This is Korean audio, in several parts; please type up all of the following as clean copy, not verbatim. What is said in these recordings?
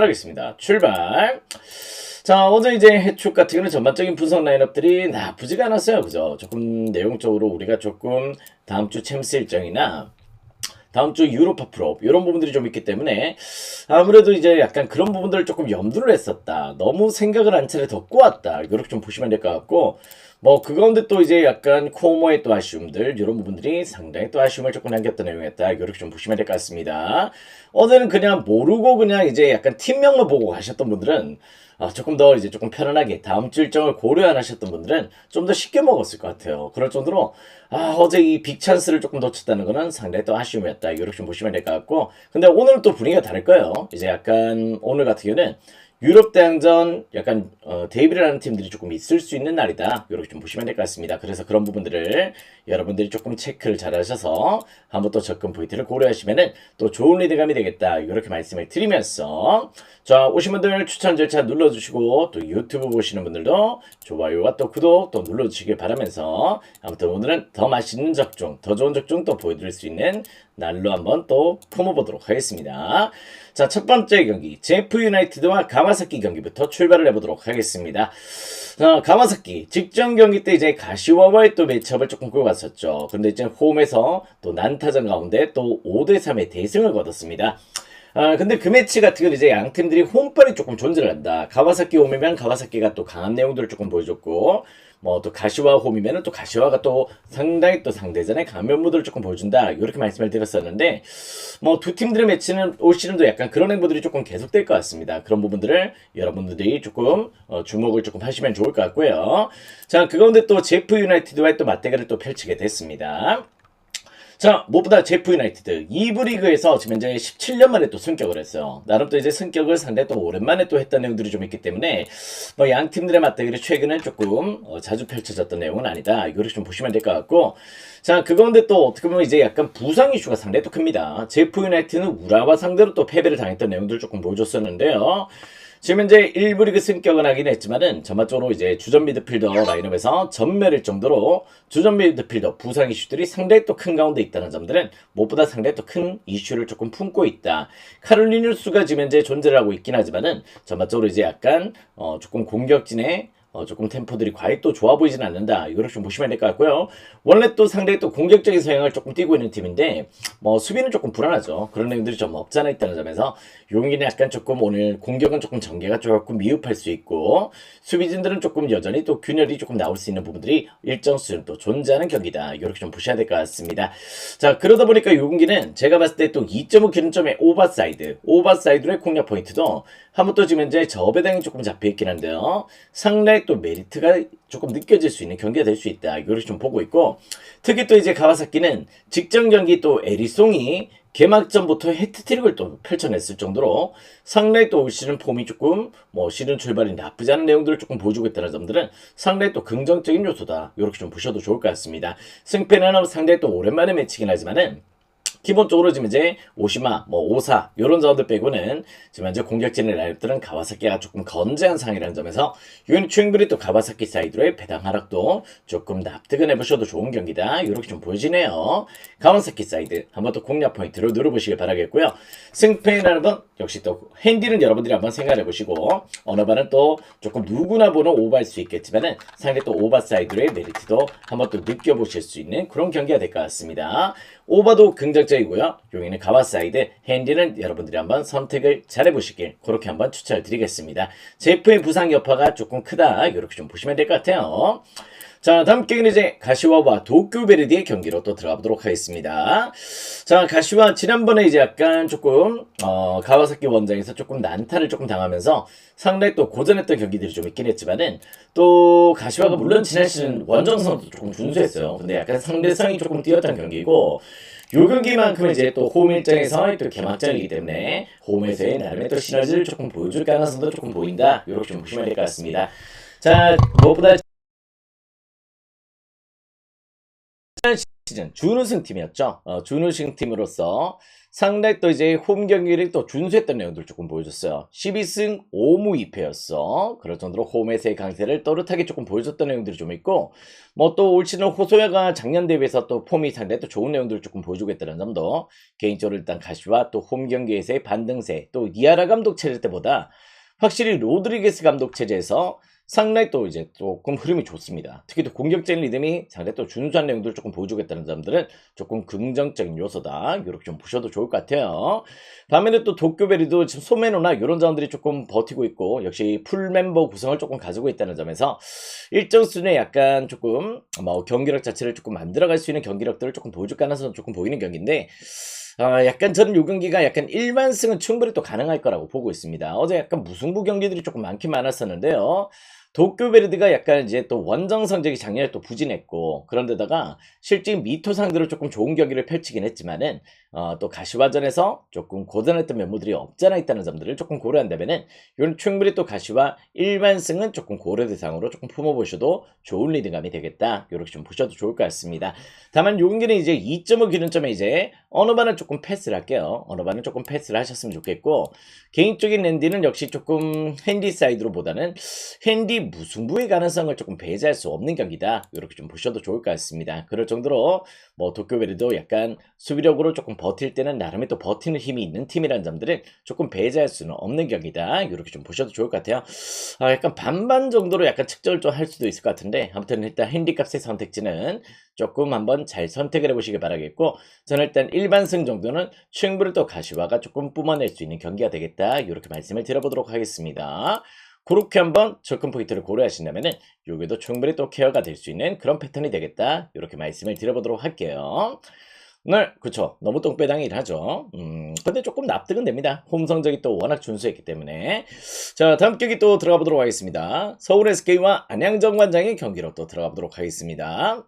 하겠습니다. 출발. 자, 어제 이제 해축 같은 경우는 전반적인 분석 라인업들이 나쁘지가 않았어요. 그죠? 조금 내용적으로 우리가 조금 다음 주 챔스 일정이나 다음 주 유로파 프로 이런 부분들이 좀 있기 때문에 아무래도 이제 약간 그런 부분들을 조금 염두를 했었다. 너무 생각을 한 차례 더 꼬았다. 이렇게 좀 보시면 될 것 같고 뭐 그 가운데 또 이제 약간 코모의 또 아쉬움들 이런 부분들이 상당히 또 아쉬움을 조금 남겼던 내용이었다. 이렇게 좀 보시면 될 것 같습니다. 어제는 그냥 모르고 그냥 이제 약간 팀명만 보고 가셨던 분들은 조금 더 이제 조금 편안하게 다음 주 일정을 고려 안 하셨던 분들은 좀 더 쉽게 먹었을 것 같아요. 그럴 정도로 어제 이 빅 찬스를 조금 놓쳤다는 거는 상당히 또 아쉬움이었다. 이렇게 좀 보시면 될 것 같고 근데 오늘은 또 분위기가 다를 거예요. 이제 약간 오늘 같은 경우는 유럽 대항전 약간 데이비라는 팀들이 조금 있을 수 있는 날이다. 이렇게 좀 보시면 될 것 같습니다. 그래서 그런 부분들을 여러분들이 조금 체크를 잘 하셔서 한번 또 접근 포인트를 고려하시면은 또 좋은 리드감이 되겠다. 이렇게 말씀을 드리면서 자, 오신 분들 추천 절차 눌러주시고 또 유튜브 보시는 분들도 좋아요와 또 구독 또 눌러주시길 바라면서 아무튼 오늘은 더 맛있는 적중, 더 좋은 적중 또 보여드릴 수 있는 날로 한번 또 품어보도록 하겠습니다. 자, 첫 번째 경기 제프 유나이티드와 가와사키 경기부터 출발을 해보도록 하겠습니다. 자, 가와사키 직전 경기 때 이제 가시와와의 또 매치업을 조금 끌고 갔었죠. 근데 이제 홈에서 또 난타전 가운데 또 5대3의 대승을 거뒀습니다. 근데 그 매치 같은 경우는 이제 양 팀들이 홈빨이 조금 존재를 한다. 가와사키 홈이면 가와사키가 또 강한 내용들을 조금 보여줬고, 뭐 또 가시와 홈이면은 또 가시와가 또 상당히 또 상대전의 강한 면모들을 조금 보여준다. 이렇게 말씀을 드렸었는데, 뭐 두 팀들의 매치는 올 시즌도 약간 그런 행보들이 조금 계속될 것 같습니다. 그런 부분들을 여러분들이 조금 주목을 조금 하시면 좋을 것 같고요. 자, 그 가운데 또 제프 유나이티드와의 또 맞대결을 또 펼치게 됐습니다. 자, 무엇보다 제프 유나이티드 2부 리그에서 지금 현재 17년 만에 또 승격을 했어요. 나름 또 이제 승격을 상당히 또 오랜만에 또 했던 내용들이 좀 있기 때문에 뭐 양 팀들의 맞대결이 최근에 조금 자주 펼쳐졌던 내용은 아니다. 이거를 좀 보시면 될 것 같고 자, 그 가운데 또 어떻게 보면 이제 약간 부상 이슈가 상당히 또 큽니다. 제프 유나이티드는 우라와 상대로 또 패배를 당했던 내용들을 조금 보여줬었는데요. 지금 현재 1부 리그 승격은 하긴 했지만은 전반적으로 이제 주전 미드필더 라인업에서 전멸일 정도로 주전 미드필더 부상 이슈들이 상당히 또 큰 가운데 있다는 점들은 무엇보다 상당히 또 큰 이슈를 조금 품고 있다. 카롤리뉴스가 지금 현재 존재를 하고 있긴 하지만은 전반적으로 이제 약간 조금 공격진의 조금 템포들이 과히 또 좋아 보이진 않는다. 이거를 좀 보시면 될 것 같고요. 원래 또 상당히 또 공격적인 성향을 조금 띠고 있는 팀인데 뭐 수비는 조금 불안하죠. 그런 내용들이 좀 없잖아 있다는 점에서 용기는 약간 조금 오늘 공격은 조금 전개가 조금 미흡할 수 있고 수비진들은 조금 여전히 또 균열이 조금 나올 수 있는 부분들이 일정 수준 또 존재하는 경기다. 이렇게 좀 보셔야 될 것 같습니다. 자, 그러다 보니까 요 경기는 제가 봤을 때 또 2.5 기준점의 오버사이드로의 공략 포인트도 한번 또 지금 현재 저배당이 조금 잡혀있긴 한데요. 상당히 또 메리트가 조금 느껴질 수 있는 경기가 될 수 있다. 이걸 좀 보고 있고 특히 또 이제 가와사키는 직전 경기 또 에리송이 개막전부터 해트트릭을 또 펼쳐냈을 정도로 상당히 또 올 시즌 폼이 조금 뭐 시즌 출발이 나쁘지 않은 내용들을 조금 보여주고 있다는 점들은 상당히 또 긍정적인 요소다. 이렇게 좀 보셔도 좋을 것 같습니다. 승패는 상당히 또 오랜만에 매치긴 하지만은 기본적으로 지금 이제 오시마, 뭐 오사 이런 자원들 빼고는 지금 현재 공격진의 라인업들은 가와사키가 조금 건재한 상이라는 점에서 이건 충분히 또 가와사키 사이드로의 배당 하락도 조금 납득을 해보셔도 좋은 경기다. 이렇게 좀 보여지네요. 가와사키 사이드 한번 또 공략 포인트로 누려보시길 바라겠고요. 승패라는 건 역시 또 핸디는 여러분들이 한번 생각해 보시고 어느 반은 또 조금 누구나 보는 오버할 수 있겠지만은 상당히 또 오버 사이드로의 메리트도 한번 또 느껴보실 수 있는 그런 경기가 될 것 같습니다. 오버도 긍정적이고요. 용인은 가와사이드, 핸디는 여러분들이 한번 선택을 잘해보시길 그렇게 한번 추천을 드리겠습니다. 제프의 부상 여파가 조금 크다. 이렇게 좀 보시면 될 것 같아요. 자, 다음 경기는 이제 가시와와 도쿄베르디의 경기로 또 들어가 보도록 하겠습니다. 자, 가시와 지난번에 이제 약간 조금 가와사키 원장에서 조금 난타를 조금 당하면서 상당히 또 고전했던 경기들이 좀 있긴 했지만은 또 가시와가 물론 지난 시즌 원정성도 조금 준수했어요. 근데 약간 상대성이 조금 뛰었던 경기고 요 경기만큼은 이제 또 홈 일정에서 또 개막전이기 때문에 홈에서의 나름의 또 시너지를 조금 보여줄 가능성도 조금 보인다. 이렇게 좀 보시면 될 것 같습니다. 자, 무엇보다 시즌 준우승 팀이었죠. 준우승 팀으로서 상당히 또 이제 홈 경기를 또 준수했던 내용들 조금 보여줬어요. 12승 5무 2패였어. 그럴 정도로 홈에서의 강세를 또렷하게 조금 보여줬던 내용들이 좀 있고, 뭐 또 올 시즌 호소야가 작년 대비해서 또 폼이 상당히 또 좋은 내용들을 조금 보여주겠다는 점도 개인적으로 일단 가시와 또 홈 경기에서의 반등세, 또 이하라 감독 체제 때보다 확실히 로드리게스 감독 체제에서 상당히 또 이제 조금 흐름이 좋습니다. 특히 또 공격적인 리듬이 상당히 또 준수한 내용들을 조금 보여주겠다는 점들은 조금 긍정적인 요소다. 이렇게 좀 보셔도 좋을 것 같아요. 반면에 또 도쿄베리도 지금 소메노나 이런 자원들이 조금 버티고 있고, 역시 풀 멤버 구성을 조금 가지고 있다는 점에서 일정 수준의 약간 조금 뭐 경기력 자체를 조금 만들어갈 수 있는 경기력들을 조금 보여줄 가능성은 조금 보이는 경기인데, 약간 저는 요 경기가 약간 일반승은 충분히 또 가능할 거라고 보고 있습니다. 어제 약간 무승부 경기들이 조금 많긴 많았었는데요. 도쿄베르드가 약간 이제 또 원정 성적이 작년에 또 부진했고, 그런데다가 실제 미토 상대로 조금 좋은 경기를 펼치긴 했지만은 또 가시화전에서 조금 고전했던 면모들이 없잖아 있다는 점들을 조금 고려한다면은 이건 충분히 또 가시화 일반승은 조금 고려 대상으로 조금 품어보셔도 좋은 리드감이 되겠다. 이렇게 좀 보셔도 좋을 것 같습니다. 다만 요 경기는 이제 2.5 기준점에 이제 어느 반은 조금 패스를 할게요. 어느 반은 조금 패스를 하셨으면 좋겠고, 개인적인 랜디는 역시 조금 핸디 사이드로 보다는 핸디 무승부의 가능성을 조금 배제할 수 없는 경기다. 이렇게 좀 보셔도 좋을 것 같습니다. 그럴 정도로 뭐 도쿄베리도 약간 수비력으로 조금 버틸 때는 나름의 또 버티는 힘이 있는 팀이라는 점들을 조금 배제할 수는 없는 경기다. 이렇게 좀 보셔도 좋을 것 같아요. 약간 반반 정도로 약간 측정을 좀 할 수도 있을 것 같은데, 아무튼 일단 핸디값의 선택지는 조금 한번 잘 선택을 해보시길 바라겠고, 저는 일단 일반승 정도는 충분히 또 가시화가 조금 뿜어낼 수 있는 경기가 되겠다. 이렇게 말씀을 드려보도록 하겠습니다. 그렇게 한번 접근 포인트를 고려하신다면은 여기도 충분히 또 케어가 될 수 있는 그런 패턴이 되겠다. 이렇게 말씀을 드려보도록 할게요. 네, 그쵸. 너무 똥배당이긴 하죠. 근데 조금 납득은 됩니다. 홈 성적이 또 워낙 준수했기 때문에. 자, 다음 경기 또 들어가 보도록 하겠습니다. 서울 SK와 안양정관장의 경기로 또 들어가 보도록 하겠습니다.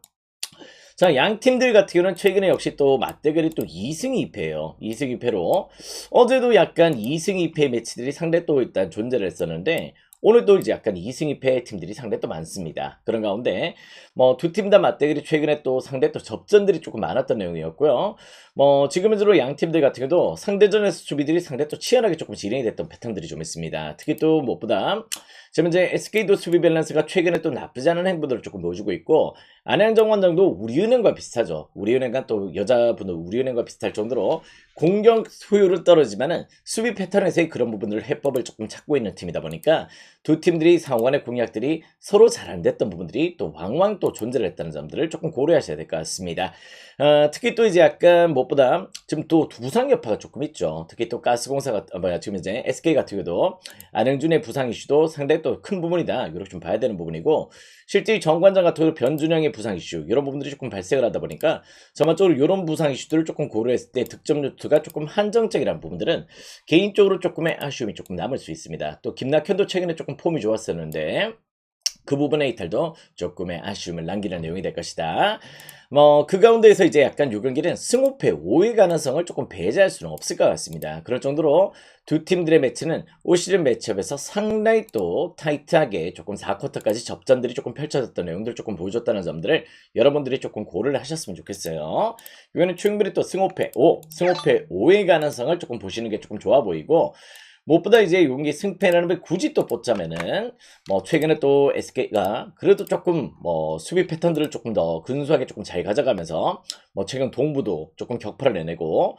자, 양 팀들 같은 경우는 최근에 역시 또 맞대결이 또 2승 2패예요. 2승 2패로 어제도 약간 2승 2패 매치들이 상당히 또 일단 존재를 했었는데, 오늘도 이제 약간 2승 2패 팀들이 상당히 또 많습니다. 그런 가운데 뭐 두 팀 다 맞대결이 최근에 또 상당히 또 접전들이 조금 많았던 내용이었고요. 뭐 지금 현재로 양 팀들 같은 경우도 상대전에서 수비들이 상당히 또 치열하게 조금 진행이 됐던 패턴들이 좀 있습니다. 특히 또 무엇보다 지금 이제 SK도 수비 밸런스가 최근에 또 나쁘지 않은 행보들을 조금 보여주고 있고, 안양정관장도 우리은행과 비슷하죠. 우리은행과 또 여자분은 우리은행과 비슷할 정도로 공격 효율은 떨어지만은 수비 패턴에서의 그런 부분들 해법을 조금 찾고 있는 팀이다 보니까 두 팀들이 상호 간의 공략들이 서로 잘 안 됐던 부분들이 또 왕왕 또 존재를 했다는 점들을 조금 고려하셔야 될 것 같습니다. 특히 또 이제 약간 무엇보다 지금 또 부상 여파가 조금 있죠. 특히 또 가스공사가 지금 이제 SK 같은 경우도 안흥준의 부상 이슈도 상당히 또 큰 부분이다. 이렇게 좀 봐야 되는 부분이고, 실제 정관장 같은 경우 변준영의 부상 이슈 이런 부분들이 조금 발생을 하다 보니까 전반적으로 이런 부상 이슈들을 조금 고려했을 때 득점 루트가 조금 한정적이라는 부분들은 개인적으로 조금의 아쉬움이 조금 남을 수 있습니다. 또 김낙현도 최근에 조금 폼이 좋았었는데 그 부분의 이탈도 조금의 아쉬움을 남기는 내용이 될 것이다. 뭐 그 가운데에서 이제 약간 요 경기는 승호패 5의 가능성을 조금 배제할 수는 없을 것 같습니다. 그럴 정도로 두 팀들의 매치는 올 시즌 매치업에서 상당히 또 타이트하게 조금 4쿼터까지 접전들이 조금 펼쳐졌던 내용들 조금 보여줬다는 점들을 여러분들이 조금 고려를 하셨으면 좋겠어요. 이거는 충분히 또 승호패 5의 가능성을 조금 보시는 게 조금 좋아 보이고, 무엇보다 이제 용기 승패라는 걸 굳이 또 뽑자면은 뭐 최근에 또 SK가 그래도 조금 뭐 수비 패턴들을 조금 더 근소하게 조금 잘 가져가면서 뭐 최근 동부도 조금 격파를 내내고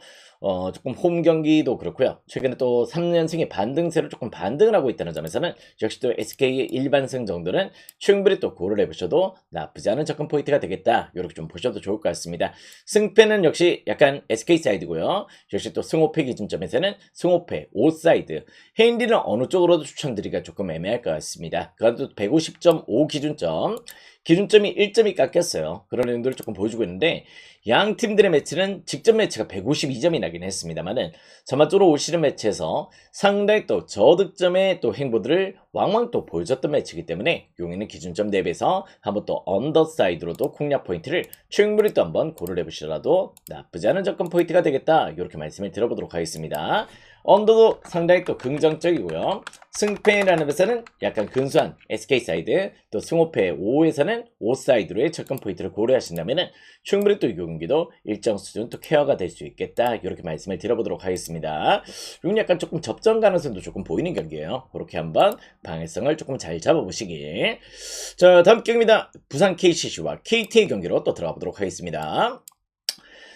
조금 홈 경기도 그렇고요. 최근에 또 3연승의 반등세로 조금 반등을 하고 있다는 점에서는 역시 또 SK의 일반승 정도는 충분히 또 고려를 해보셔도 나쁘지 않은 접근 포인트가 되겠다. 이렇게 좀 보셔도 좋을 것 같습니다. 승패는 역시 약간 SK 사이드고요. 역시 또 승호패 기준점에서는 승호패 5사이드. 헤인디는 어느 쪽으로도 추천드리기가 조금 애매할 것 같습니다. 그래도 150.5 기준점이 1점이 깎였어요. 그런 내용들을 조금 보여주고 있는데, 양 팀들의 매치는 직전 매치가 152점이 나긴 했습니다만은 전반적으로 올 시즌 매치에서 상당히 또 저득점의 또 행보들을 왕왕 또 보여줬던 매치이기 때문에 용인은 기준점 대비해서 한번 또 언더사이드로도 공략 포인트를 충분히 또 한번 고려해 보시더라도 나쁘지 않은 접근 포인트가 되겠다. 이렇게 말씀을 드려보도록 하겠습니다. 언더도 상당히 또 긍정적이고요. 승패라는 것에는 약간 근소한 SK 사이드, 또 승호패 5에서는 5 사이드로의 접근 포인트를 고려하신다면은 충분히 또 이 경기도 일정 수준 또 케어가 될 수 있겠다. 이렇게 말씀을 드려보도록 하겠습니다. 이건 약간 조금 접전 가능성도 조금 보이는 경기예요. 그렇게 한번 방해성을 조금 잘 잡아보시길. 자, 다음 경기입니다. 부산 KCC와 KT의 경기로 또 들어가 보도록 하겠습니다.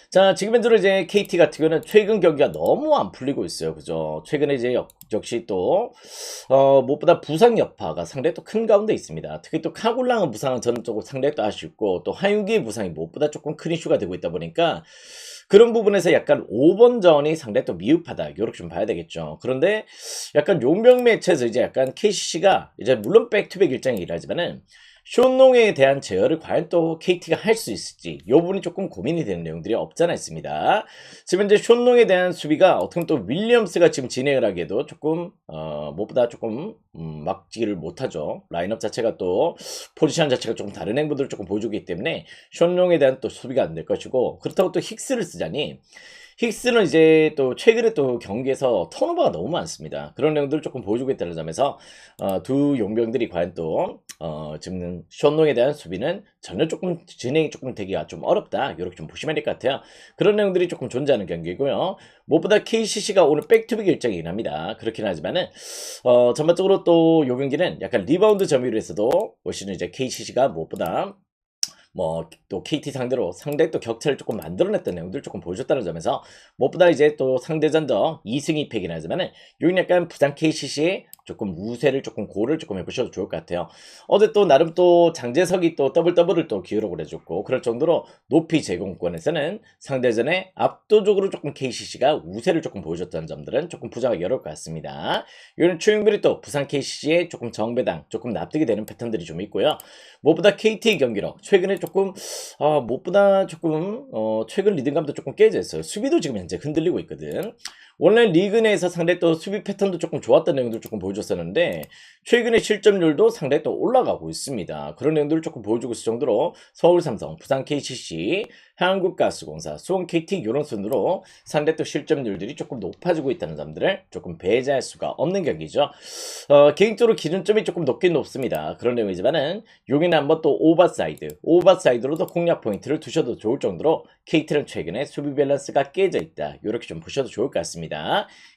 자, 지금 현재로 이제 KT 같은 경우는 최근 경기가 너무 안 풀리고 있어요. 그죠? 최근에 이제 역시 또, 무엇보다 부상 여파가 상당히 또 큰 가운데 있습니다. 특히 또 카굴랑은 부상은 저는 조금 상당히 또 아쉽고, 또 하윤기의 부상이 무엇보다 조금 큰 이슈가 되고 있다 보니까, 그런 부분에서 약간 5번전이 상당히 또 미흡하다. 요렇게 좀 봐야 되겠죠. 그런데 약간 용병 매치에서 이제 약간 KCC가 이제 물론 백투백 일정이긴 하지만은, 쇼농에 대한 제어를 과연 또 KT가 할 수 있을지 이 부분이 조금 고민이 되는 내용들이 없잖아 있습니다. 지금 이제 쇼농에 대한 수비가 어떻게 보면 또 윌리엄스가 지금 진행을 하기에도 조금 무엇보다 조금 막지를 못하죠. 라인업 자체가 또 포지션 자체가 조금 다른 행보들을 조금 보여주기 때문에 쇼농에 대한 또 수비가 안 될 것이고, 그렇다고 또 힉스를 쓰자니 힉스는 이제 또 최근에 또 경기에서 턴오버가 너무 많습니다. 그런 내용들을 조금 보여주고 있다는 점에서 두 용병들이 과연 또 지금 션농에 대한 수비는 전혀 조금 진행이 조금 되기가 좀 어렵다. 이렇게 좀 보시면 될 것 같아요. 그런 내용들이 조금 존재하는 경기고요. 무엇보다 KCC가 오늘 백투백 일정이긴 합니다. 그렇긴 하지만은 전반적으로 또 요 경기는 약간 리바운드 점유율에서도 올 시즌 이제 KCC가 무엇보다 또 KT 상대로 상당히 또 격차를 조금 만들어냈던 내용들 조금 보여줬다는 점에서 무엇보다 이제 또 상대전적 2승 2패긴 하지만은 여기 약간 부산 KCC의 조금 우세를 조금 고를 조금 해보셔도 좋을 것 같아요. 어제 또 나름 또 장재석이 또 더블을 또 기록을 해줬고, 그럴 정도로 높이 제공권에서는 상대전에 압도적으로 조금 KCC가 우세를 조금 보여줬다는 점들은 조금 부정하기 어려울 것 같습니다. 이거는 최용별이 또 부산 KCC의 조금 정배당 조금 납득이 되는 패턴들이 좀 있고요. 무엇보다 KT 경기로 최근에 조금 무엇보다 조금 최근 리듬감도 조금 깨져 있어요. 수비도 지금 현재 흔들리고 있거든. 원래 리그 내에서 상당히 또 수비 패턴도 조금 좋았던 내용들 조금 보여줬었는데 최근에 실점률도 상당히 또 올라가고 있습니다. 그런 내용들을 조금 보여주고 있을 정도로 서울 삼성, 부산 KCC, 한국가스공사, 수원 KT 이런 순으로 상당히 또 실점률들이 조금 높아지고 있다는 점들을 조금 배제할 수가 없는 경기죠. 개인적으로 기준점이 조금 높긴 높습니다. 그런 내용이지만은 여기는 한번 또 오버사이드로도 공략 포인트를 두셔도 좋을 정도로 KT는 최근에 수비 밸런스가 깨져 있다. 이렇게 좀 보셔도 좋을 것 같습니다.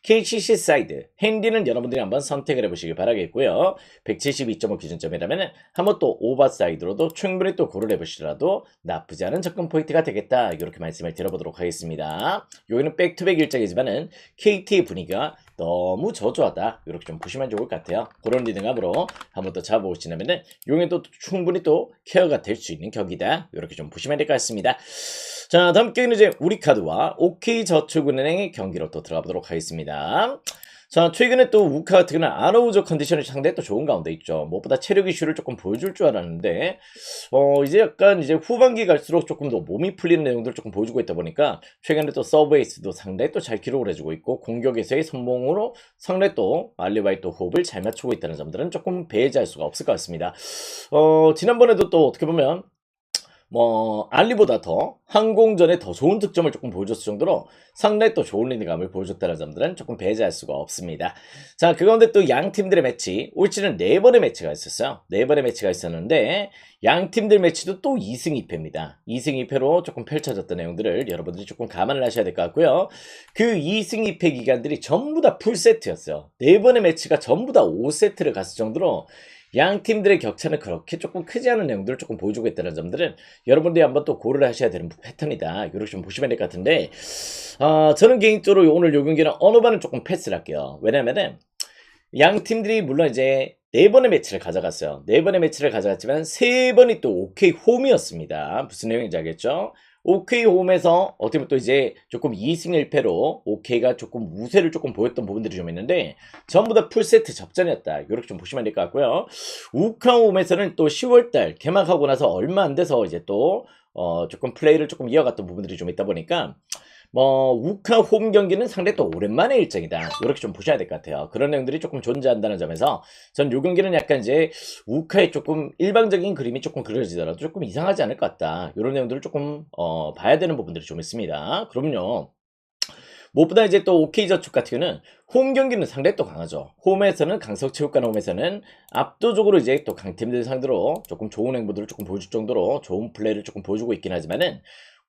KCC 사이드 핸디는 여러분들이 한번 선택을 해보시길 바라겠고요. 172.5 기준점이라면 한번 또 오버사이드로도 충분히 또 고를 해보시더라도 나쁘지 않은 접근 포인트가 되겠다. 이렇게 말씀을 드려보도록 하겠습니다. 여기는 백투백 일정이지만은 KT 분위기가 너무 저조하다. 이렇게 좀 보시면 좋을 것 같아요. 그런 리듬감으로 한번 더 잡아보시면은 용에도 충분히 또 케어가 될 수 있는 경기다. 이렇게 좀 보시면 될 것 같습니다. 자, 다음 경기는 이제 우리카드와 OK저축은행의 경기로 또 들어가 보도록 하겠습니다. 자, 최근에 또 우카 같은 경우는 아나우저 컨디션이 상당히 또 좋은 가운데 있죠. 무엇보다 체력 이슈를 조금 보여줄 줄 알았는데, 이제 약간 이제 후반기 갈수록 조금 더 몸이 풀리는 내용들을 조금 보여주고 있다 보니까, 최근에 또 서브 에이스도 상당히 또 잘 기록을 해주고 있고, 공격에서의 선봉으로 상당히 또 알리바이 또 호흡을 잘 맞추고 있다는 점들은 조금 배제할 수가 없을 것 같습니다. 지난번에도 또 어떻게 보면, 알리보다 더 항공전에 더 좋은 득점을 조금 보여줬을 정도로 상당히 또 좋은 리드감을 보여줬다는 점들은 조금 배제할 수가 없습니다. 자, 그 가운데 또 양 팀들의 매치, 올 시즌 4번의 매치가 있었어요. 4번의 매치가 있었는데 양 팀들 매치도 또 2승 2패입니다. 2승 2패로 조금 펼쳐졌던 내용들을 여러분들이 조금 감안을 하셔야 될 것 같고요. 그 2승 2패 기간들이 전부 다 풀세트였어요. 4번의 매치가 전부 다 5세트를 갔을 정도로 양 팀들의 격차는 그렇게 조금 크지 않은 내용들을 조금 보여주고 있다는 점들은 여러분들이 한번 또 고려를 하셔야 되는 패턴이다. 이렇게 좀 보시면 될 것 같은데, 저는 개인적으로 오늘 요 경기는 어느 반은 조금 패스를 할게요. 왜냐면은 양 팀들이 물론 이제 4번의 매치를 가져갔어요. 4번의 매치를 가져갔지만 3번이 또 OK 홈이었습니다. 무슨 내용인지 알겠죠? OK 홈에서 어떻게 보면 또 이제 조금 2승 1패로 OK가 조금 우세를 조금 보였던 부분들이 좀 있는데 전부 다 풀세트 접전이었다. 이렇게 좀 보시면 될 것 같고요. 우카 홈에서는 또 10월달 개막하고 나서 얼마 안 돼서 이제 또 조금 플레이를 조금 이어갔던 부분들이 좀 있다 보니까 우카 홈 경기는 상당히 또 오랜만의 일정이다. 이렇게 좀 보셔야 될 것 같아요. 그런 내용들이 조금 존재한다는 점에서 전 요 경기는 약간 이제 우카의 조금 일방적인 그림이 조금 그려지더라도 조금 이상하지 않을 것 같다. 이런 내용들을 조금 봐야 되는 부분들이 좀 있습니다. 그럼요. 무엇보다 이제 또 OK저축 같은 경우는 홈 경기는 상당히 또 강하죠. 홈에서는 강석체육관 홈에서는 압도적으로 이제 또 강팀들 상대로 조금 좋은 행보들을 조금 보여줄 정도로 좋은 플레이를 조금 보여주고 있긴 하지만은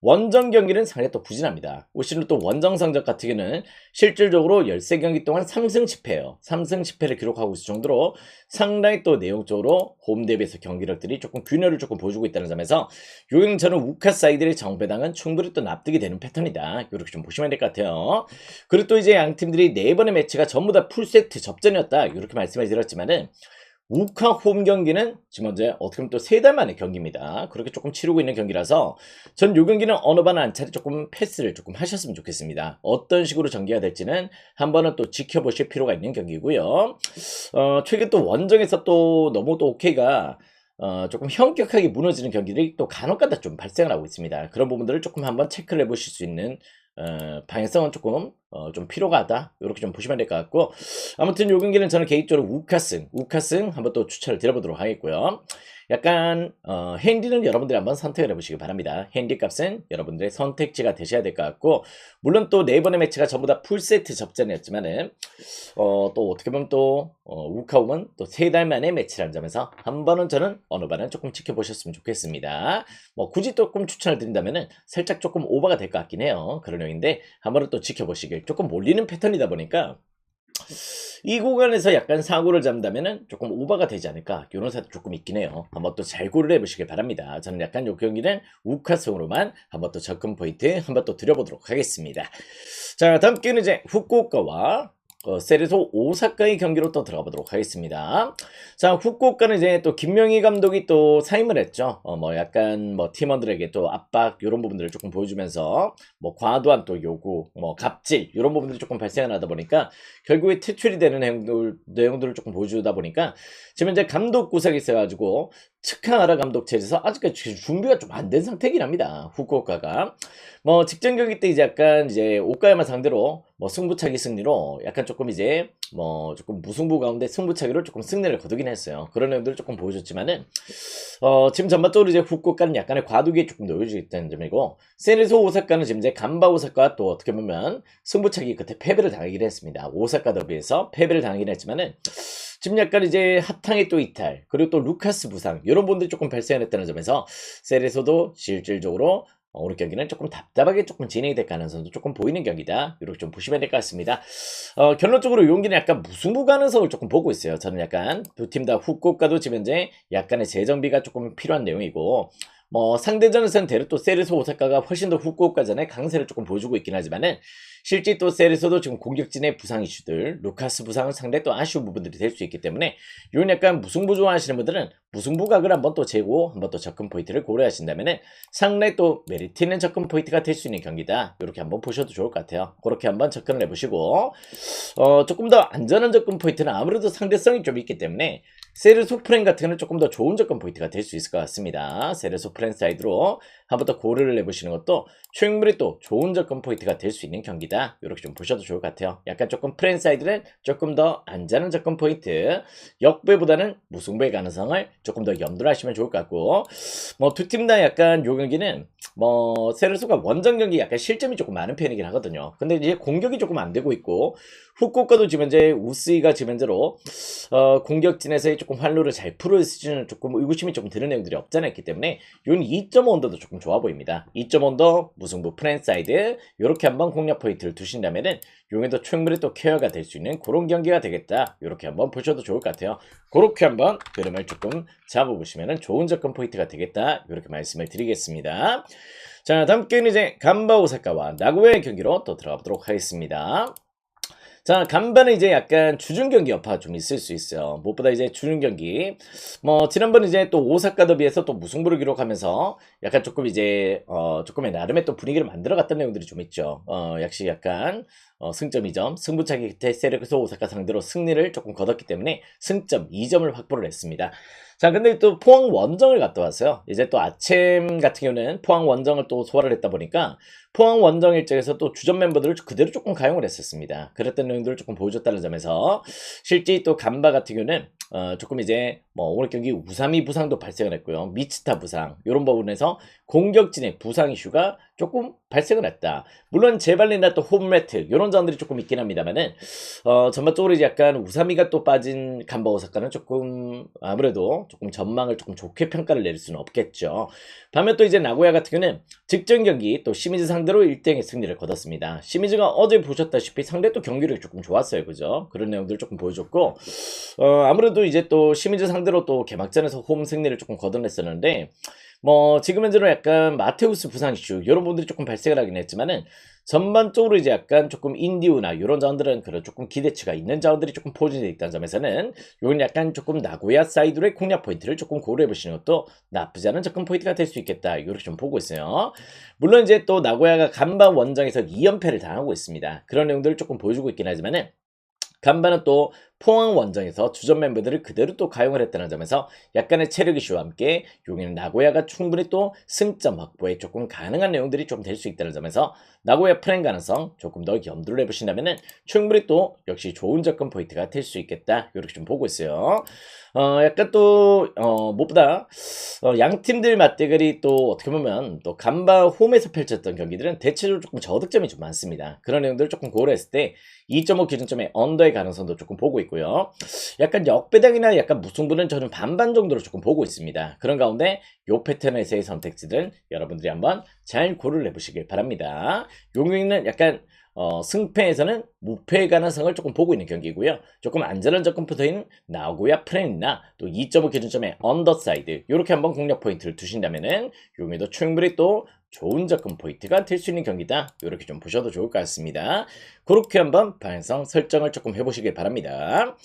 원정 경기는 상당히 또 부진합니다. 올 시즌 또 원정 성적 같은 경우는 실질적으로 13경기 동안 3승 10패예요. 3승 10패를 기록하고 있을 정도로 상당히 또 내용적으로 홈 대비해서 경기력들이 조금 균열을 조금 보여주고 있다는 점에서 요즘 저는 우카 사이드의 정배당은 충분히 또 납득이 되는 패턴이다. 이렇게 좀 보시면 될 것 같아요. 그리고 또 이제 양 팀들이 4번의 매치가 전부 다 풀세트 접전이었다. 이렇게 말씀을 드렸지만은 우카 홈 경기는 지금 현재 어떻게 보면 또 3달 만의 경기입니다. 그렇게 조금 치르고 있는 경기라서 전 요 경기는 어느 바나 한 차례 조금 패스를 조금 하셨으면 좋겠습니다. 어떤 식으로 전개가 될지는 한 번은 또 지켜보실 필요가 있는 경기고요. 최근 또 원정에서 또 너무 또 OK가 조금 현격하게 무너지는 경기들이 또 간혹가다 좀 발생을 하고 있습니다. 그런 부분들을 조금 한번 체크를 해보실 수 있는 방향성은 조금 좀 필요가 하다 이렇게 좀 보시면 될 것 같고, 아무튼 요 경기는 저는 개인적으로 우카승 한번 또 추천을 드려보도록 하겠고요. 약간 핸디는 여러분들이 한번 선택을 해보시기 바랍니다. 핸디 값은 여러분들의 선택지가 되셔야 될 것 같고, 물론 또 4번의 매치가 전부 다 풀세트 접전이었지만은 또 어떻게 보면 또 우카홈은 또 3달 만에 매치라는 점에서 한 번은 저는 어느 반은 조금 지켜보셨으면 좋겠습니다. 뭐 굳이 조금 추천을 드린다면은 살짝 조금 오버가 될 것 같긴 해요. 그런 내용인데 한 번은 또 지켜보시길. 조금 몰리는 패턴이다 보니까 이 구간에서 약간 사고를 잡는다면은 조금 오버가 되지 않을까, 이런 사도 조금 있긴 해요. 한번 또 잘 고려해 보시길 바랍니다. 저는 약간 요 경기는 우카성으로만 한번 또 접근 포인트 한번 또 드려보도록 하겠습니다. 자, 다음 경기는 이제 후쿠오카와 세레소 오사카의 경기로 또 들어가 보도록 하겠습니다. 자, 후쿠오카는 이제 또 김명희 감독이 또 사임을 했죠. 뭐 약간 뭐 팀원들에게 또 압박 이런 부분들을 조금 보여주면서 뭐 과도한 또 요구, 뭐 갑질 이런 부분들이 조금 발생을 하다 보니까 결국에 퇴출이 되는 내용들을 조금 보여주다 보니까 지금 이제 감독 구석이 있어가지고 츠카하라 감독 체제에서 아직까지 준비가 좀 안 된 상태긴 합니다. 후쿠오카가 뭐 직전 경기 때 이제 약간 이제 오카야마 상대로 뭐 승부차기 승리로 약간 조금 이제 뭐 조금 무승부 가운데 승부차기로 조금 승리를 거두긴 했어요. 그런 내용들을 조금 보여줬지만은 지금 전반적으로 이제 후쿠오카는 약간의 과도기에 조금 놓여져 있다는 점이고, 세레소 오사카는 지금 이제 간바 오사카와 또 어떻게 보면 승부차기 끝에 패배를 당하긴 했습니다. 오사카 더비에서 패배를 당하긴 했지만은 지금 약간 이제 합탕의 또 이탈, 그리고 또 루카스 부상 이런 분들이 조금 발생했다는 점에서 세레소도 실질적으로 오늘 경기는 조금 답답하게 조금 진행이 될 가능성도 조금 보이는 경기다. 이렇게 좀 보시면 될 것 같습니다. 결론적으로 이 경기는 약간 무승부 가능성을 조금 보고 있어요. 저는 약간 두 팀 다 후쿠오카도 지금 현재 약간의 재정비가 조금 필요한 내용이고, 뭐 상대전에서는 대략 또 세레소 오사카가 훨씬 더 후쿠오카전에 강세를 조금 보여주고 있긴 하지만은 실제 또 세레소도 지금 공격진의 부상 이슈들, 루카스 부상은 상당히 또 아쉬운 부분들이 될 수 있기 때문에 이런 약간 무승부 좋아하시는 분들은 무승부각을 한번 또 재고 한번 또 접근 포인트를 고려하신다면은 상당히 또 메리트 있는 접근 포인트가 될 수 있는 경기다. 이렇게 한번 보셔도 좋을 것 같아요. 그렇게 한번 접근을 해보시고, 조금 더 안전한 접근 포인트는 아무래도 상대성이 좀 있기 때문에 세레소 프렌 같은 경우는 조금 더 좋은 접근 포인트가 될 수 있을 것 같습니다. 세레소 프렌 사이드로 한번 더 고려를 해보시는 것도 충분히 또 좋은 접근 포인트가 될 수 있는 경기다. 이렇게 좀 보셔도 좋을 것 같아요. 약간 조금 프렌 사이드는 조금 더 안전한 접근 포인트, 역배보다는 무승부의 가능성을 조금 더 염두를 하시면 좋을 것 같고, 뭐 두 팀 다 약간 요 경기는 뭐 세레소가 원정 경기 약간 실점이 조금 많은 편이긴 하거든요. 근데 이제 공격이 조금 안 되고 있고, 후쿠오카도 지금 현재 우스이가 지금 현재로 공격진에서의 조금 활로를 잘 풀어쓰지는 조금 의구심이 조금 드는 내용들이 없잖아 있기 때문에 이건 2.5 언더도 조금 좋아 보입니다. 2.5 언더 무승부 프랜사이드 이렇게 한번 공략 포인트를 두신다면은 용에도 충분히 또 케어가 될 수 있는 그런 경기가 되겠다. 이렇게 한번 보셔도 좋을 것 같아요. 그렇게 한번 흐름을 조금 잡아보시면 좋은 접근 포인트가 되겠다. 이렇게 말씀을 드리겠습니다. 자, 다음 경기는 이제 간바 오사카와 나고야의 경기로 또 들어가 보도록 하겠습니다. 자, 간바는 이제 약간 주중 경기 여파가 좀 있을 수 있어요. 무엇보다 이제 주중 경기, 뭐 지난번 이제 또 오사카 더비에서 또 무승부를 기록하면서 약간 조금 이제 조금의 나름의 또 분위기를 만들어갔던 내용들이 좀 있죠. 역시 약간 승점 2점, 승부차기 끝에 세레소 오사카 상대로 승리를 조금 거뒀기 때문에 승점 2점을 확보를 했습니다. 자, 근데 또 포항 원정을 갔다 왔어요. 이제 또 아침 같은 경우는 포항 원정을 또 소화를 했다 보니까 포항 원정 일정에서 또 주전 멤버들을 그대로 조금 가용을 했었습니다. 그랬던 내용들을 조금 보여줬다는 점에서 실제 또 간바 같은 경우는 조금 이제 뭐 오늘 경기 우사미 부상도 발생을 했고요. 미츠타 부상 이런 부분에서 공격진의 부상 이슈가 조금 발생을 했다. 물론 제발리나 또 홈매트 이런 점들이 조금 있긴 합니다만은 전반적으로 이제 약간 우사미가 또 빠진 간바 오사카는 조금 아무래도 조금 전망을 조금 좋게 평가를 내릴 수는 없겠죠. 반면 또 이제 나고야 같은 경우는 직전 경기 또 시미즈 상대로 1대0의 승리를 거뒀습니다. 시미즈가 어제 보셨다시피 상대 또 경기력이 조금 좋았어요. 그죠? 그런 내용들 조금 보여줬고 아무래도 이제 또 시미즈 상대로 또 개막전에서 홈 승리를 조금 거둬냈었는데 뭐 지금 현재는 약간 마테우스 부상 이슈 이런 분들이 조금 발생을 하긴 했지만은 전반적으로 이제 약간 조금 인디우나 이런 자원들은 그런 조금 기대치가 있는 자원들이 조금 포진되어 있다는 점에서는 이건 약간 조금 나고야 사이드로의 공략 포인트를 조금 고려해 보시는 것도 나쁘지 않은 접근 포인트가 될 수 있겠다 이렇게 좀 보고 있어요. 물론 이제 또 나고야가 간바 원정에서 2연패를 당하고 있습니다. 그런 내용들을 조금 보여주고 있긴 하지만은 간바는 또 포항 원정에서 주전 멤버들을 그대로 또 가용을 했다는 점에서 약간의 체력 이슈와 함께 여기는 나고야가 충분히 또 승점 확보에 조금 가능한 내용들이 좀 될 수 있다는 점에서 나고야 프랭 가능성 조금 더 염두를 해보신다면은 충분히 또 역시 좋은 접근 포인트가 될 수 있겠다 이렇게 좀 보고 있어요. 약간 또 무엇보다 양 팀들 맞대결이 또 어떻게 보면 또 간바 홈에서 펼쳤던 경기들은 대체적으로 조금 저득점이 좀 많습니다. 그런 내용들을 조금 고려했을 때 2.5 기준점의 언더의 가능성도 조금 보고 있고요. 약간 역배당이나 약간 무승부는 저는 반반 정도로 조금 보고 있습니다. 그런 가운데 요 패턴에서의 선택지들 여러분들이 한번 잘 고려를 해보시길 바랍니다. 용경이는 약간 승패에서는 무패의 가능성을 조금 보고 있는 경기고요. 조금 안전한 접근 붙어있는 나고야 프렌이나 또 2.5 기준점의 언더사이드 이렇게 한번 공략 포인트를 두신다면은 용의도 충분히 또 좋은 접근 포인트가 될 수 있는 경기다. 이렇게 좀 보셔도 좋을 것 같습니다. 그렇게 한번 방향성 설정을 조금 해보시길 바랍니다.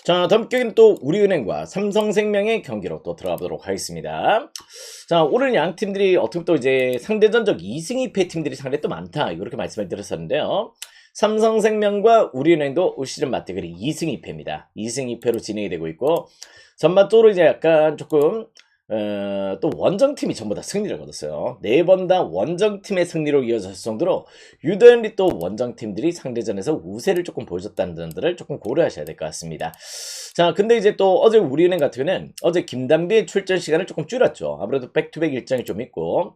자, 다음 경기는 또 우리은행과 삼성생명의 경기로 또 들어가 보도록 하겠습니다. 자, 오늘 양 팀들이 어떻게 보면 또 이제 상대전적 2승 2패 팀들이 상당히 또 많다. 이렇게 말씀을 드렸었는데요. 삼성생명과 우리은행도 올 시즌 맞대결이 2승 2패입니다. 2승 2패로 진행이 되고 있고 전반적으로 이제 약간 조금 또 원정팀이 전부 다 승리를 거뒀어요. 4번 다 원정팀의 승리로 이어졌을 정도로 유대현리 또 원정팀들이 상대전에서 우세를 조금 보여줬다는 점들을 조금 고려하셔야 될 것 같습니다. 자, 근데 이제 또 어제 우리은행 같은 경우는 어제 김단비의 출전 시간을 조금 줄였죠. 아무래도 백투백 일정이 좀 있고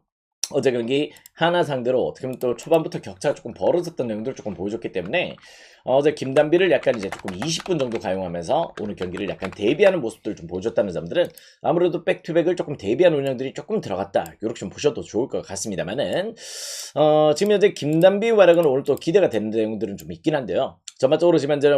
어제 경기 하나 상대로 어떻게 보면 또 초반부터 격차가 조금 벌어졌던 내용들을 조금 보여줬기 때문에 어제 김단비를 약간 이제 조금 20분 정도 가용하면서 오늘 경기를 약간 대비하는 모습들을 좀 보여줬다는 점들은 아무래도 백투백을 조금 대비한 운영들이 조금 들어갔다 이렇게 좀 보셔도 좋을 것 같습니다만은 지금 현재 김단비 활약은 오늘 또 기대가 되는 내용들은 좀 있긴 한데요. 전반적으로 지금 현재는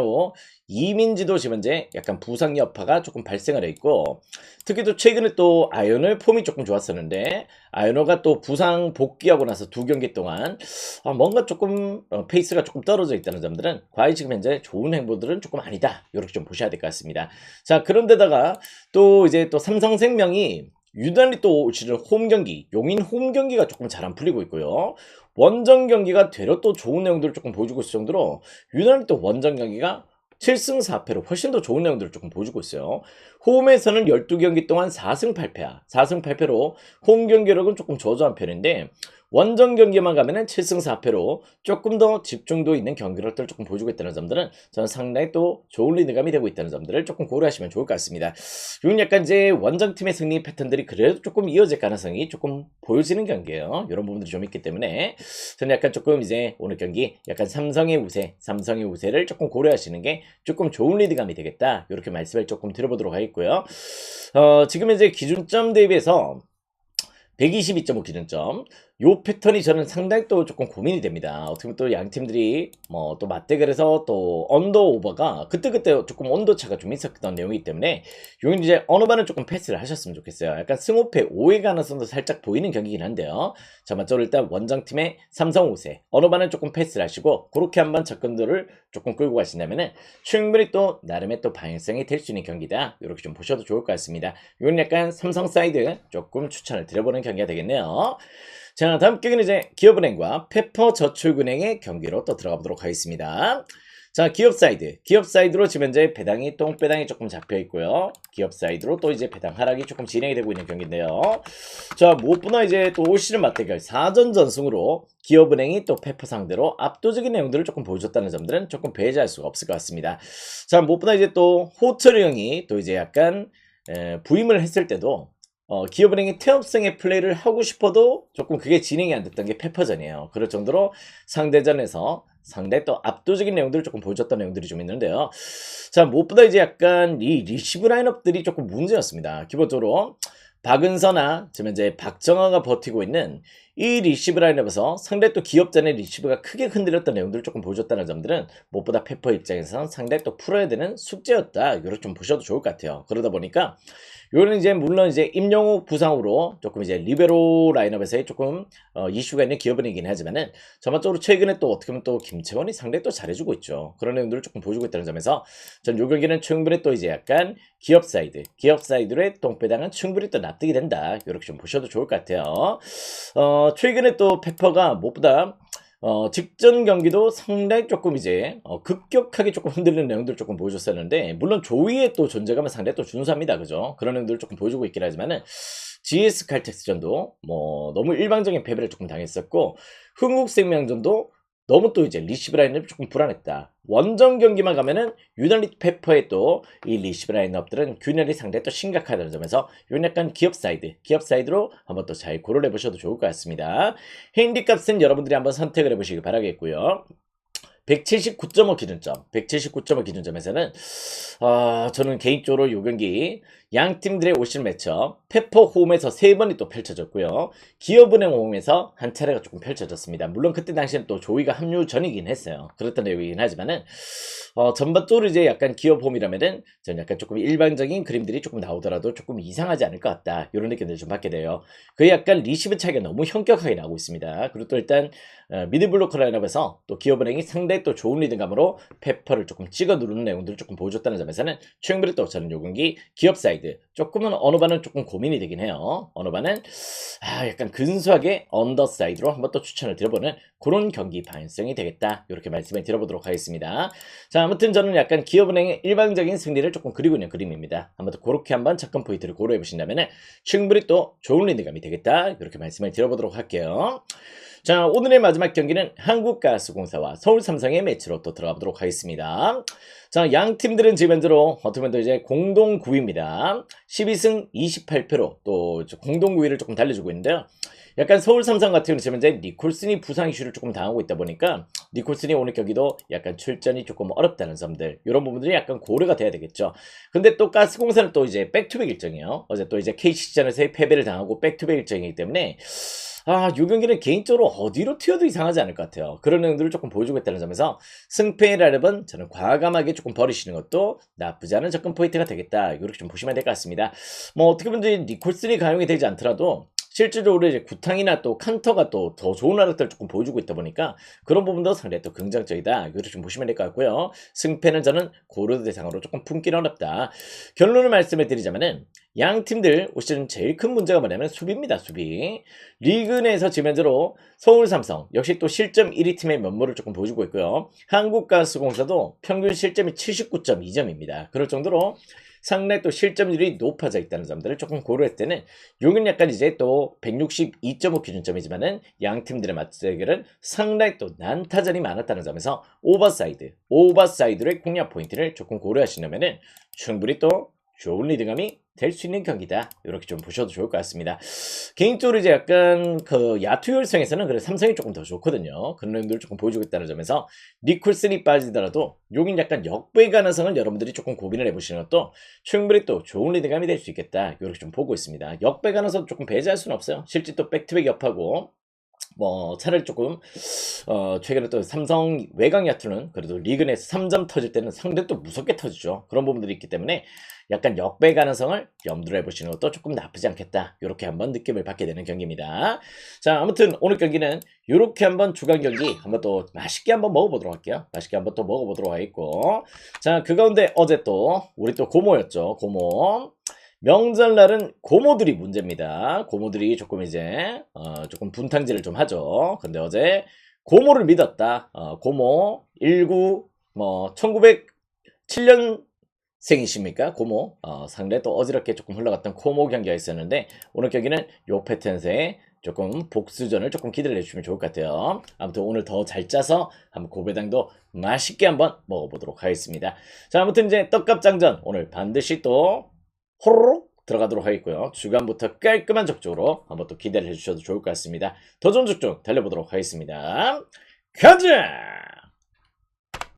이민지도 지금 현재 약간 부상 여파가 조금 발생을 했고 특히 또 최근에 또 아이언의 폼이 조금 좋았었는데 아이언호가 또 부상 복귀하고 나서 2경기 동안 뭔가 조금 페이스가 조금 떨어져 있다는 점들은 과연 지금 현재 좋은 행보들은 조금 아니다 이렇게 좀 보셔야 될 것 같습니다. 자, 그런데다가 또 이제 또 삼성생명이 유난히 또 지금 홈 경기, 용인 홈 경기가 조금 잘 안 풀리고 있고요. 원정 경기가 되려 또 좋은 내용들을 조금 보여주고 있을 정도로 유난히 또 원정 경기가 7승 4패로 훨씬 더 좋은 내용들을 조금 보여주고 있어요. 홈에서는 12경기 동안 4승 8패야. 4승 8패로 홈 경기력은 조금 저조한 편인데 원정 경기만 가면은 7승 4패로 조금 더 집중도 있는 경기력들을 조금 보여주고 있다는 점들은 저는 상당히 또 좋은 리드감이 되고 있다는 점들을 조금 고려하시면 좋을 것 같습니다. 이건 약간 이제 원정팀의 승리 패턴들이 그래도 조금 이어질 가능성이 조금 보여지는 경기예요. 이런 부분들이 좀 있기 때문에 저는 약간 조금 이제 오늘 경기 약간 삼성의 우세를 조금 고려하시는 게 조금 좋은 리드감이 되겠다. 이렇게 말씀을 조금 드려보도록 하겠고요. 지금 이제 기준점 대비해서 122.5 기준점. 요 패턴이 저는 상당히 또 조금 고민이 됩니다. 어떻게 보면 또 양 팀들이 뭐 또 맞대결에서 또 언더 오버가 그때그때 조금 온도 차가 좀 있었던 내용이기 때문에 요건 이제 어느 반은 조금 패스를 하셨으면 좋겠어요. 약간 승호패 5회 가능성도 살짝 보이는 경기긴 한데요. 전반적으로 일단 원정팀의 삼성 5세 어느 반은 조금 패스를 하시고 그렇게 한번 접근도를 조금 끌고 가신다면은 충분히 또 나름의 또 방향성이 될 수 있는 경기다. 이렇게 좀 보셔도 좋을 것 같습니다. 이건 약간 삼성 사이드 조금 추천을 드려보는 경기가 되겠네요. 자, 다음 경기는 이제 기업은행과 페퍼저축은행의 경기로 또 들어가 보도록 하겠습니다. 자, 기업 사이드로 지금 현재 배당이 똥배당이 조금 잡혀 있고요. 기업 사이드로 또 이제 배당 하락이 조금 진행이 되고 있는 경기인데요. 자, 무엇보다 이제 또 올 시즌 맞대결 4전 전승으로 기업은행이 또 페퍼 상대로 압도적인 내용들을 조금 보여줬다는 점들은 조금 배제할 수가 없을 것 같습니다. 자, 무엇보다 이제 또 호철이 형이 또 이제 약간 부임을 했을 때도 기업은행이 태업성의 플레이를 하고 싶어도 조금 그게 진행이 안 됐던 게 페퍼전이에요. 그럴 정도로 상대전에서 상당히 또 압도적인 내용들을 조금 보여줬던 내용들이 좀 있는데요. 자, 무엇보다 이제 약간 이 리시브 라인업들이 조금 문제였습니다. 기본적으로 박은서나 지금 이제 박정아가 버티고 있는 이 리시브 라인업에서 상당히 또 기업전의 리시브가 크게 흔들렸던 내용들을 조금 보여줬다는 점들은 무엇보다 페퍼 입장에서는 상당히 또 풀어야 되는 숙제였다. 이렇게 좀 보셔도 좋을 것 같아요. 그러다 보니까 요는 이제 물론 이제 임영욱 부상으로 조금 이제 리베로 라인업에서의 조금 이슈가 있는 기업은이긴 하지만은 전반적으로 최근에 또 어떻게 보면 또 김채원이 상당히 또 잘해주고 있죠. 그런 내용들을 조금 보여주고 있다는 점에서 전 요 경기는 충분히 또 이제 약간 기업 사이드의 똥배당은 충분히 또 납득이 된다. 이렇게 좀 보셔도 좋을 것 같아요. 최근에 또 페퍼가 무엇보다 직전 경기도 상당히 조금 이제 급격하게 조금 흔들리는 내용들을 조금 보여줬었는데, 물론 조이의 또 존재감은 상당히 또 준수합니다. 그죠? 그런 내용들을 조금 보여주고 있긴 하지만은 GS 칼텍스전도 뭐 너무 일방적인 패배를 조금 당했었고, 흥국생명전도 너무 또 이제 리시브 라인을 조금 불안했다. 원정 경기만 가면은 유달리 페퍼의 또 이 리시브 라인업들은 균열이 상당히 또 심각하다는 점에서 이건 약간 기업 사이드로 한번 또 잘 고려를 해보셔도 좋을 것 같습니다. 핸디 값은 여러분들이 한번 선택을 해보시기 바라겠고요. 179.5 기준점, 179.5 기준점에서는 저는 개인적으로 이 경기 양 팀들의 올 시즌 매치업 페퍼 홈에서 3번이 또 펼쳐졌고요. 기업은행 홈에서 한 차례가 조금 펼쳐졌습니다. 물론 그때 당시에는 또 조이가 합류 전이긴 했어요. 그랬던 내용이긴 하지만은 전반적으로 이제 약간 기업 홈이라면은 저는 약간 조금 일반적인 그림들이 조금 나오더라도 조금 이상하지 않을 것 같다. 이런 느낌들을 좀 받게 돼요. 그 약간 리시브 차이가 너무 현격하게 나오고 있습니다. 그리고 또 일단 미드블로커 라인업에서 또 기업은행이 상당히 또 좋은 리듬감으로 페퍼를 조금 찍어 누르는 내용들을 조금 보여줬다는 점에서는 충분히 또 저는 요 경기 기업 사이드 조금은 어느 반은 조금 고민이 되긴 해요. 어느 반은 약간 근소하게 언더 사이드로 한번 또 추천을 드려보는 그런 경기 방향성이 되겠다. 이렇게 말씀을 드려보도록 하겠습니다. 자, 아무튼 저는 약간 기업은행의 일방적인 승리를 조금 그리고 있는 그림입니다. 한번 또 그렇게 한번 접근 포인트를 고려해 보신다면 충분히 또 좋은 리듬감이 되겠다. 이렇게 말씀을 드려보도록 할게요. 자, 오늘의 마지막 경기는 한국가스공사와 서울삼성의 매치로 또 들어가보도록 하겠습니다. 자, 양 팀들은 지금 현재로 어떻게 보면 또 이제 공동 9위입니다. 12승 28패로 또 공동 9위를 조금 달려주고 있는데요. 약간 서울삼성 같은 경우는 지금 현재 니콜슨이 부상 이슈를 조금 당하고 있다 보니까 니콜슨이 오늘 경기도 약간 출전이 조금 어렵다는 점들, 이런 부분들이 약간 고려가 돼야 되겠죠. 근데 또 가스공사는 또 이제 백투백 일정이에요. 어제 또 이제 KCC전에서의 패배를 당하고 백투백 일정이기 때문에 이 경기는 개인적으로 어디로 튀어도 이상하지 않을 것 같아요. 그런 내용들을 조금 보여주고 있다는 점에서 승패의 라렵은 저는 과감하게 조금 버리시는 것도 나쁘지 않은 접근 포인트가 되겠다. 이렇게 좀 보시면 될 것 같습니다. 뭐 어떻게 보면 니콜슨이 가용이 되지 않더라도 실질적으로 이제 구탕이나 또 칸터가 또 더 좋은 활약들을 조금 보여주고 있다 보니까 그런 부분도 상당히 또 긍정적이다. 이렇게 좀 보시면 될 것 같고요. 승패는 저는 고려 대상으로 조금 품기는 어렵다. 결론을 말씀을 드리자면은 양 팀들 올 시즌 제일 큰 문제가 뭐냐면 수비입니다. 수비. 리그 내에서 지금 현재로 서울 삼성 역시 또 실점 1위 팀의 면모를 조금 보여주고 있고요. 한국가스공사도 평균 실점이 79.2점입니다. 그럴 정도로 상당히 또 실점률이 높아져 있다는 점들을 조금 고려했을 때는 요건 약간 이제 또 162.5 기준점이지만은 양 팀들의 맞대결은 상당히 또 난타전이 많았다는 점에서 오버사이드의 공략 포인트를 조금 고려하시려면은 충분히 또 좋은 리드감이 될 수 있는 경기다. 이렇게 좀 보셔도 좋을 것 같습니다. 개인적으로 이제 약간 그 야투 효율성에서는 그래 삼성이 조금 더 좋거든요. 그런 내용들을 조금 보여주고 있다는 점에서 니콜슨이 빠지더라도 여긴 약간 역배 가능성을 여러분들이 조금 고민을 해보시는 것도 충분히 또 좋은 리드감이 될 수 있겠다. 이렇게 좀 보고 있습니다. 역배 가능성 조금 배제할 수는 없어요. 실제 또 백투백 옆하고 뭐 차라리 조금 최근에 또 삼성 외곽 야투는 그래도 리그 내에서 3점 터질 때는 상당히 또 무섭게 터지죠. 그런 부분들이 있기 때문에 약간 역배 가능성을 염두를 해보시는 것도 조금 나쁘지 않겠다. 이렇게 한번 느낌을 받게 되는 경기입니다. 자, 아무튼 오늘 경기는 이렇게 한번 주간 경기 한번 또 맛있게 한번 먹어보도록 할게요. 맛있게 한번 또 먹어보도록 하겠고, 자, 그 가운데 어제 또 우리 또 고모였죠. 고모. 명절날은 고모들이 문제입니다. 고모들이 조금 이제 조금 분탕질을 좀 하죠. 근데 어제 고모를 믿었다. 고모 19 뭐 1907년생이십니까? 고모. 상당히 또 어지럽게 조금 흘러갔던 고모 경기가 있었는데 오늘 경기는 요 패턴에 조금 복수전을 조금 기대를 해주시면 좋을 것 같아요. 아무튼 오늘 더 잘 짜서 한번 고배당도 맛있게 한번 먹어보도록 하겠습니다. 자, 아무튼 이제 떡값장전 오늘 반드시 또 호로록 들어가도록 하겠고요. 주간부터 깔끔한 적중으로 한번 또 기대를 해주셔도 좋을 것 같습니다. 더 좋은 적중 달려보도록 하겠습니다. 가자!